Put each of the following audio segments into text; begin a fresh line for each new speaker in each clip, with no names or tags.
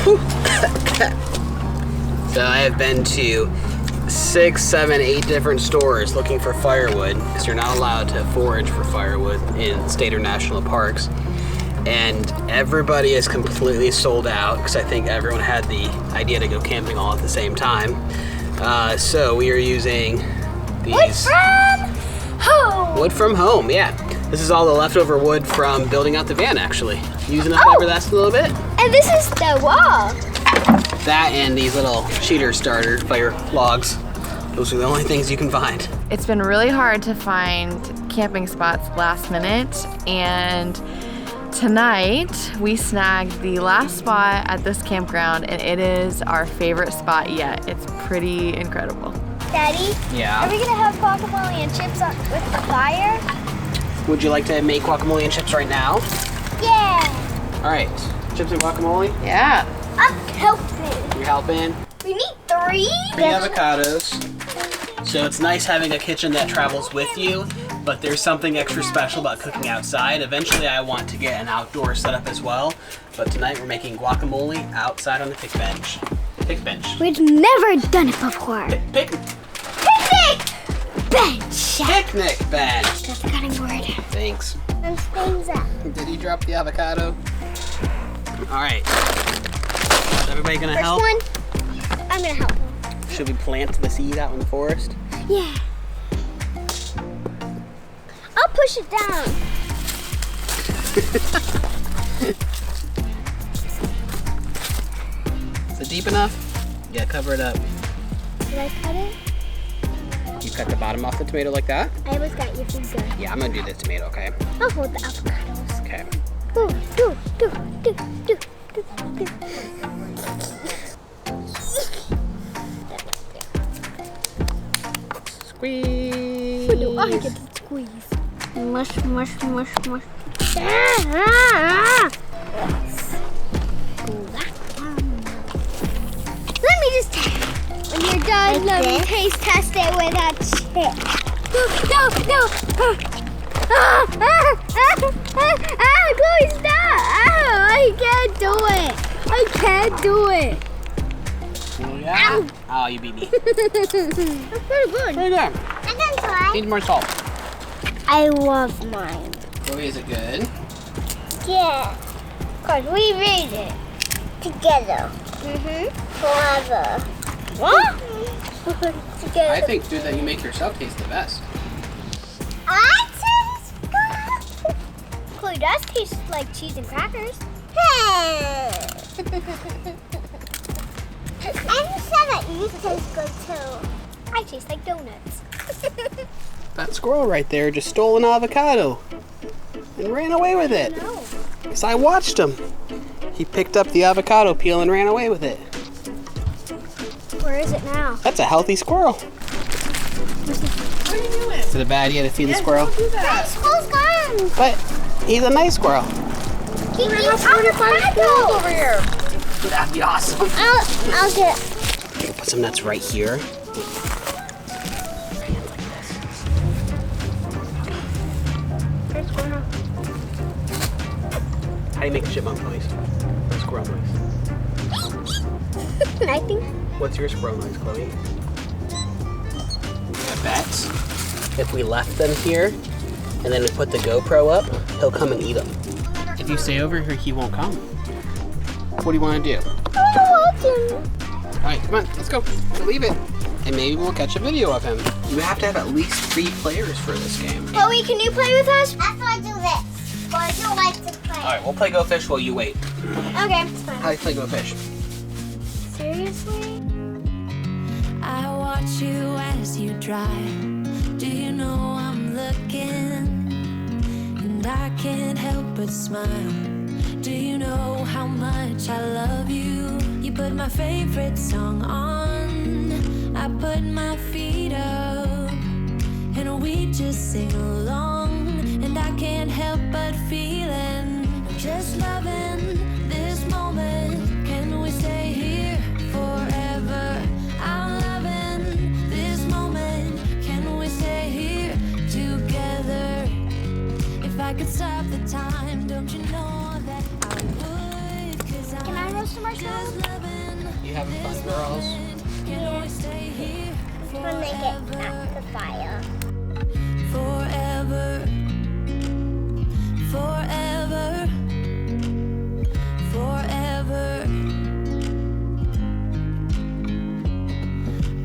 So I have been to 6, 7, 8 different stores looking for firewood, because you're not allowed to forage for firewood in state or national parks. And everybody is completely sold out, because I think everyone had the idea to go camping all at the same time. So we are using these... Wood from home, yeah. This is all the leftover wood from building out the van, actually. Using up that last little bit.
And this is the wall.
That and these little cheater starter fire logs. Those are the only things you can find.
It's been really hard to find camping spots last minute, and tonight we snagged the last spot at this campground, and it is our favorite spot yet. It's pretty incredible.
Daddy?
Yeah?
Are we gonna have guacamole and chips with the fire?
Would you like to make guacamole and chips right now?
Yeah.
All right, chips and guacamole?
Yeah.
I'm helping.
You're helping?
We need 3?
3 avocados. So it's nice having a kitchen that travels with you, but there's something extra special about cooking outside. Eventually I want to get an outdoor setup as well, but tonight we're making guacamole outside on the picnic bench. Picnic bench.
We've never done it before.
Picnic
Bench.
Picnic bench.
That's the cutting word.
Thanks.
Those things up.
Did you drop the avocado? All right. Is everybody gonna help?
First one, I'm gonna help.
Should we plant the seed out in the forest?
Yeah. I'll push it down.
Is it deep enough? Yeah, cover it up.
Did I cut it?
You cut the bottom off the tomato like that?
I almost got your finger.
Yeah, I'm gonna do this tomato, okay?
I'll hold the avocados.
Okay.
Do.
Squeeze.
What do I get to squeeze? Mush. Let me just when you're done, let me taste test it with a chip. No. Chloe, stop! I can't do it.
Yeah. Oh, you beat me.
That's pretty good.
Pretty good.
I'm gonna try.
Need more salt.
I love mine.
Chloe, is it good?
Yeah. Because we made it together. Forever. What? Together.
I think food that you make yourself tastes the best.
I taste good. Chloe does taste like cheese and crackers. And you said that you taste good too. I taste like donuts.
That squirrel right there just stole an avocado and ran away with it.
No.
Because I watched him. He picked up the avocado peel and ran away with it.
Where is it now?
That's a healthy squirrel.
What are you doing?
Is it a bad idea to feed the squirrel?
Don't do
That
that.
squirrel's gone.
But he's a nice squirrel.
He eats avocado.
Over here.
That'd be awesome.
I'll get it.
Okay, we'll put some nuts right here. How do you make a chipmunk noise? Or a squirrel noise?
I think.
What's your squirrel noise, Chloe? I bet if we left them here and then we put the GoPro up, he'll come and eat them. If you stay over here, he won't come. What do you want to do?
I want him.
All right, come on, let's go. We'll leave it. And maybe we'll catch a video of him. You have to have at least 3 players for this game.
Chloe, can you play with us? After I do this. But I do like to play.
All right, we'll play Go Fish while you wait.
Okay, it's fine.
How do you play Go Fish?
Seriously?
I watch you as you drive. Do you know I'm looking? And I can't help but smile. Do you know how much I love you? You put my favorite song on. I put my feet up. And we just sing along. And I can't help but feeling. Just loving this moment. Can we stay here forever? I'm loving this moment. Can we stay here together? I could stop the time, don't you know that I would? 'Cause
Can I roast some more
You having fun, girls?
When they get back to fire.
Forever, forever, forever.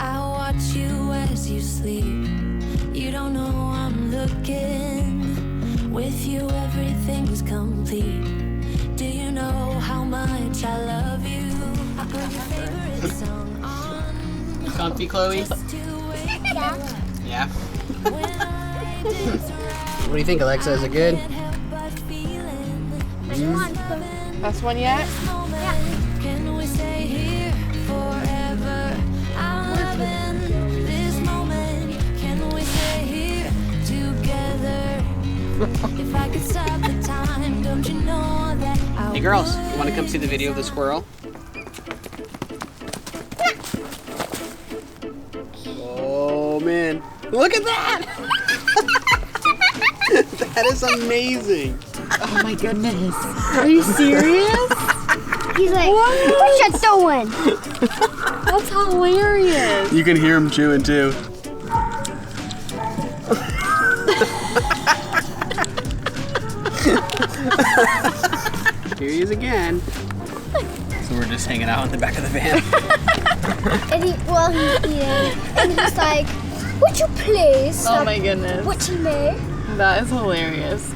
I watch you as you sleep. You don't know I'm looking. With you, everything's complete. Do you know how much I love you? I put your favorite song on.
Comfy, Chloe?
Yeah.
Yeah. What do you think, Alexa? Is it good?
Best one yet?
Can we stay here forever? I'm loving this moment. Can we stay here together? If I could stop the time, don't you know that I
Hey, girls, you want to come see the video of the squirrel? Oh, man. Look at that! That is amazing.
Oh my goodness. Are you serious?
He's like, what you doing?
That's hilarious.
You can hear him chewing, too. Here he is again. So we're just hanging out in the back of the van.
And he's eating. And he's like, would you please
Oh
stop
my goodness.
watching me?
That is hilarious.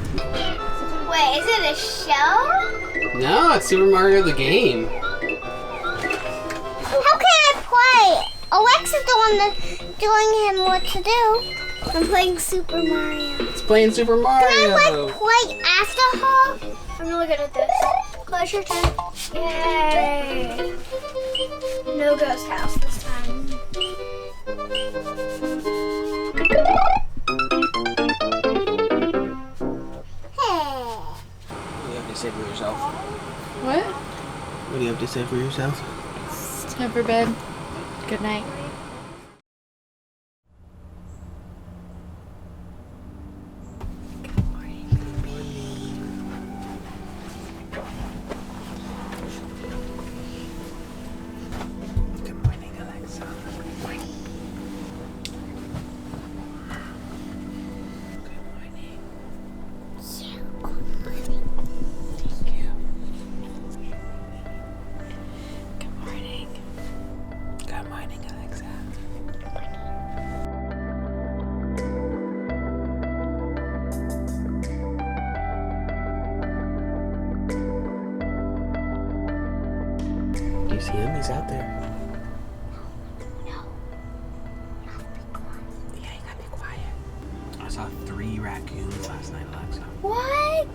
Wait, is it a show?
No, it's Super Mario the game.
How can I play? Alexa's the one that's telling him what to do. I'm playing Super Mario.
It's playing Super
Can I
Mario.
play after her? I'm really good at this. Close your tent. Yay. No ghost house this time. Hey.
What do you have to say for yourself?
What?
What do you have to say for yourself?
It's time for bed. Good night.
Good morning, Alexa. Morning. Good morning. Thank you.
Good morning.
Good morning, Alexa. Do you see him? He's out there. Yeah, you gotta be quiet. I saw 3 raccoons last night, Alexa.
What?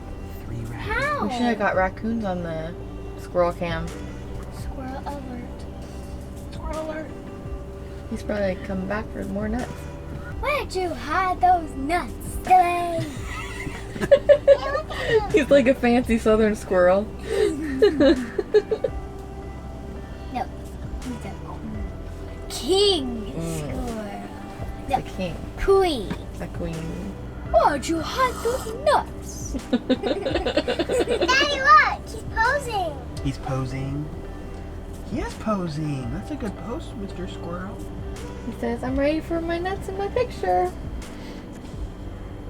3 raccoons.
How?
We should have got raccoons on the squirrel cam.
Squirrel alert.
Squirrel alert.
He's probably coming back for more nuts.
Where'd you hide those nuts, Billy?
He's like a fancy southern squirrel.
No, he's a king squirrel.
The king.
Queen.
The queen.
Why'd you hide those nuts? Daddy, look, he's posing.
He's posing. He is posing. That's a good pose, Mr. Squirrel.
He says, I'm ready for my nuts in my picture.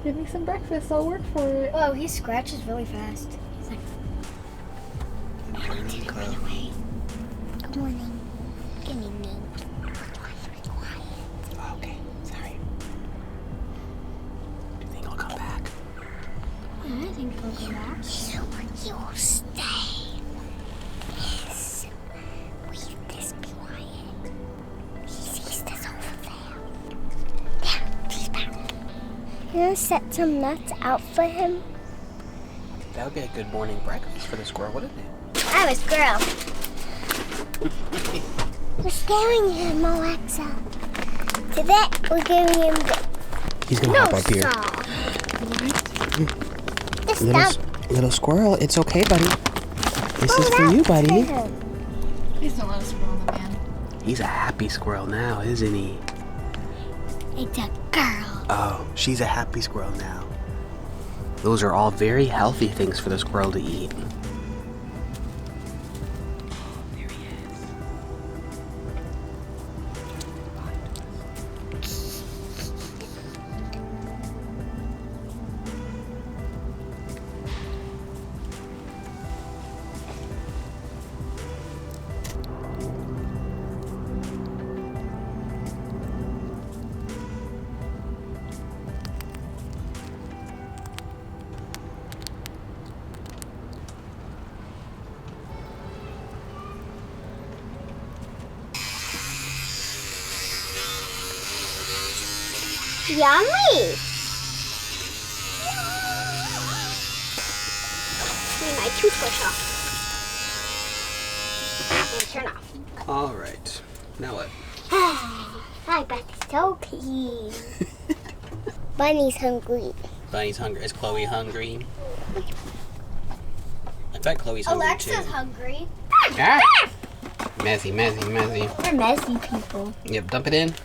Give me some breakfast, I'll work for it.
Whoa, he scratches really fast. He's like,
Good morning, Chloe.
good morning. Good evening.
Okay, sorry. Do you think he'll come back?
I think he'll go back. You will stay. Yes. We just be quiet. He sees this over there. Yeah, he's back. You gonna set some nuts out for him?
That would be a good morning breakfast for the squirrel, wouldn't it?
I'm a squirrel. We're scaring him, Alexa. Today, we're giving him the
He's gonna hop up here.
This stuff.
Little squirrel, it's okay, buddy. This is for you, buddy.
Please don't let us squirrel in the van.
He's a happy squirrel now, isn't he?
It's a girl.
Oh, she's a happy squirrel now. Those are all very healthy things for the squirrel to eat. There
Yummy. Need my toothbrush off. And turn off.
All right. Now what?
My breath is so clean. Bunny's hungry.
Bunny's hungry. Is Chloe hungry? I bet Chloe's hungry
Alexa's
too.
hungry.
Ah! Messy, messy, messy.
We're messy people.
Yep, dump it in.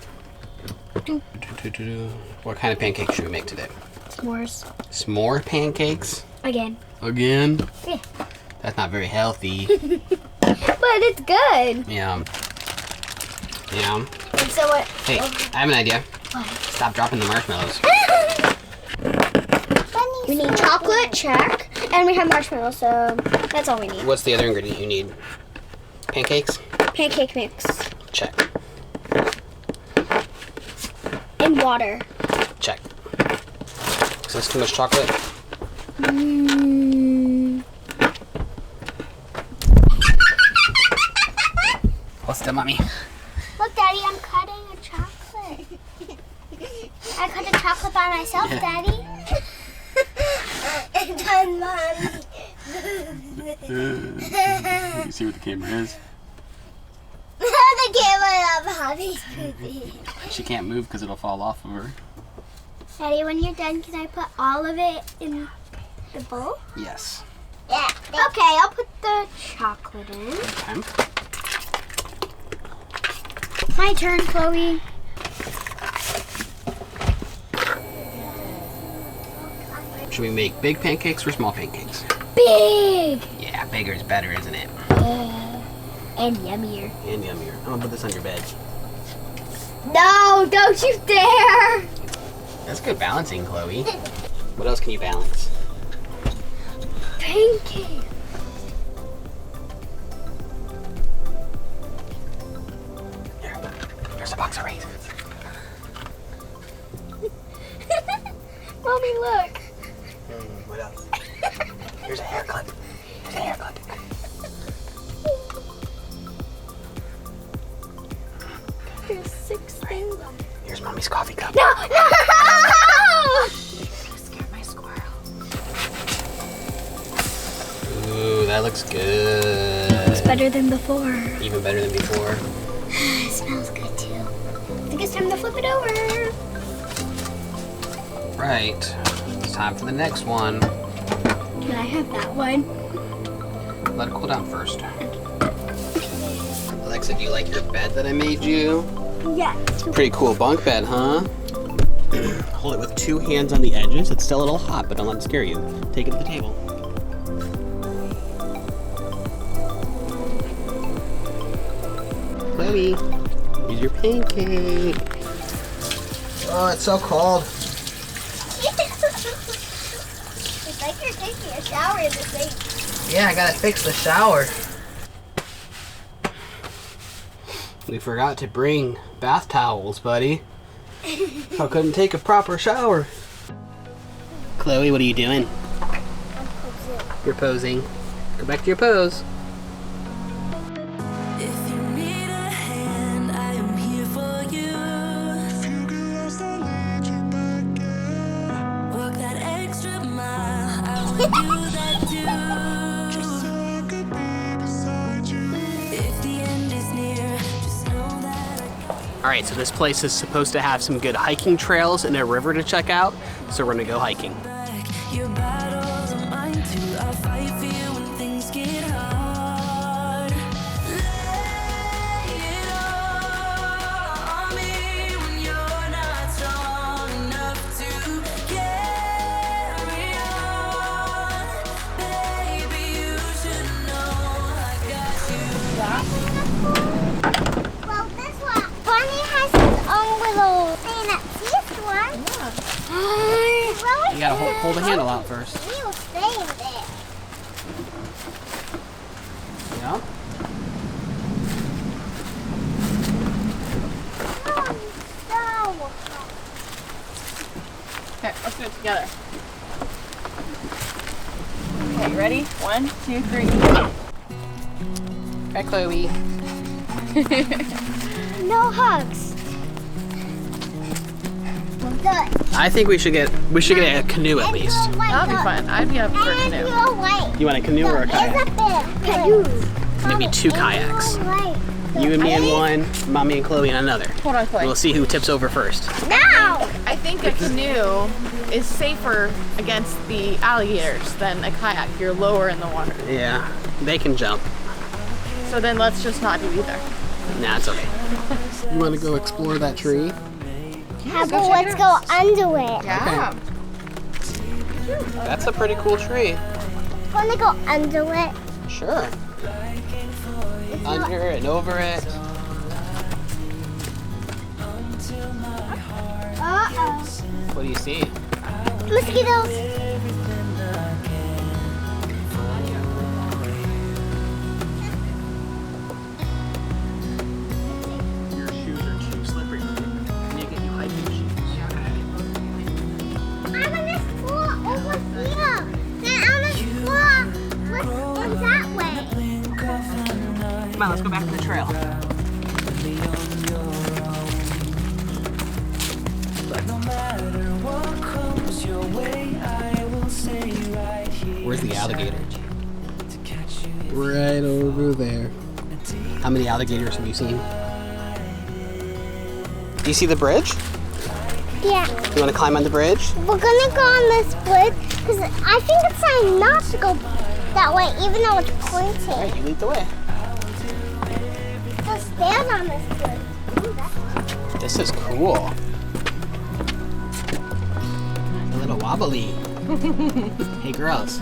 What kind of pancakes should we make today?
S'mores.
S'more pancakes?
Again.
Again?
Yeah.
That's not very healthy.
But it's good.
Yeah. Yeah.
And so what?
Hey, I have an idea.
What?
Stop dropping the marshmallows.
We need chocolate, check, and we have marshmallows, so that's all we need.
What's the other ingredient you need? Pancakes?
Pancake mix.
Check.
And water.
Check. Is this too much chocolate? Hold still, Mommy.
Look, Daddy, I'm cutting a chocolate. I cut a chocolate by myself, Daddy. And then Mommy.
You see what the camera is?
The camera of Mommy's poopy.
She can't move because it'll fall off of her.
Daddy, when you're done, can I put all of it in the bowl?
Yes.
Yeah. Okay, I'll put the chocolate in.
Okay.
My turn, Chloe.
Should we make big pancakes or small pancakes?
Big!
Yeah, bigger is better, isn't it?
And yummier.
And yummier. I'm gonna put this on your bed.
No, don't you dare!
That's good balancing, Chloe. What else can you balance?
Pancake.
Here, there's a box of raisins.
Mommy, look.
What else? Here's a hair clip. Here's a hair clip.
There's 6 things.
Here's Mommy's coffee cup.
No! No!
Scared my squirrel.
Ooh, that looks good.
It's better than before.
Even better than before.
It smells good too. I think it's time to flip it over.
Right. It's time for the next one.
Can I have that one?
Let it cool down first. Alexa, do you like your bed that I made you?
Yeah.
Pretty cool bunk bed, huh? Hold it with 2 hands on the edges. It's still a little hot, but don't let it scare you. Take it to the table. Chloe, here's your pancake. Oh, it's so cold.
It's like you're taking a shower in the sink.
Yeah, I gotta fix the shower. We forgot to bring bath towels, buddy. I couldn't take a proper shower. Chloe, what are you doing?
I'm posing.
You're posing. Go back to your pose.
If you need a hand, I am here for you. Walk that extra mile, I will do that too. If the end is near, just know that
All right, so this place is supposed to have some good hiking trails and a river to check out, so we're gonna go hiking.
back. Your battles are mine too. I'll fight for you when things get hard. Lay it all on me when you're not strong enough to carry on. Baby, you should know I got you.
Well, this one. Bonnie has his own little thing at this one.
You gotta hold the handle out first.
We'll stay in there.
Yeah?
Okay, let's do it together. Okay, you ready? 1, 2, 3.
Hi, Chloe.
No hugs.
1,
I think we should get a canoe at least.
That'd be fun. I'd be up for a canoe.
You want a canoe or a kayak?
Canoe.
Maybe 2 kayaks. You and me in one, Mommy and Chloe in another.
Hold on, Chloe.
We'll see who tips over first.
No.
I think a canoe is safer against the alligators than a kayak. You're lower in the water.
Yeah, they can jump.
So then let's just not do either.
Nah, it's okay. You want to go explore that tree?
How about let's go under it?
Yeah.
That's a pretty cool tree.
Want to go under it?
Sure. Under and over it.
Uh-oh.
What do you see?
Mosquitoes.
Your shoes are too slippery. Can you get you hiking shoes?
I'm on this floor over here. Then on this floor, what's that way?
Come on, let's go back to the trail. Where's the alligator? Right over there. How many alligators have you seen? Do you see the bridge?
Yeah.
You want to climb on the bridge?
We're gonna go on this bridge because I think it's time not to go that way, even though it's pointing.
Alright, you lead the way.
Let's stand on this bridge. Ooh, that's fun.
This is cool. A little wobbly. Hey girls.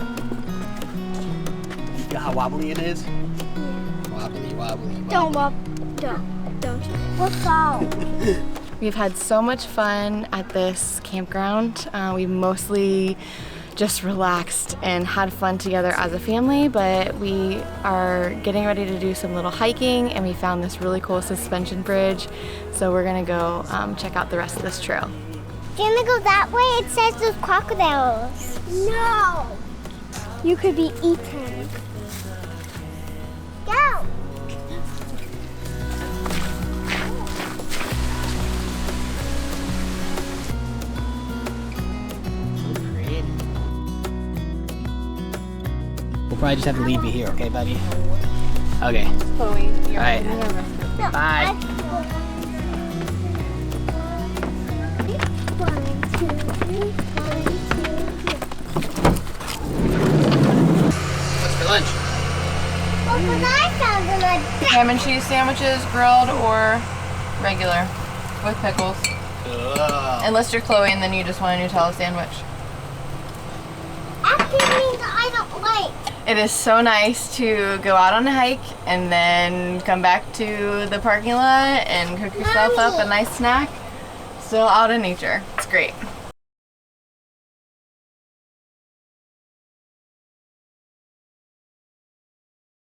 You know how wobbly it is? Wobbly, wobbly, wobbly.
Don't. Let's go.
We've had so much fun at this campground. We mostly just relaxed and had fun together as a family, but we are getting ready to do some little hiking, and we found this really cool suspension bridge. So we're gonna go check out the rest of this trail.
Do you want to go that way? It says there's crocodiles. No. You could be eaten. Go.
We'll probably just have to leave you here, okay, buddy? Okay.
Chloe, you're
All right.
No,
Bye.
1, 2, 3, 1, 2, 3.
What's for lunch?
Well, because I found them like
Ham and cheese sandwiches, grilled or regular, with pickles.
Ugh.
Unless you're Chloe and then you just want a Nutella sandwich.
activities I don't like.
It is so nice to go out on a hike and then come back to the parking lot and cook yourself up a nice snack. Still out in nature. It's great.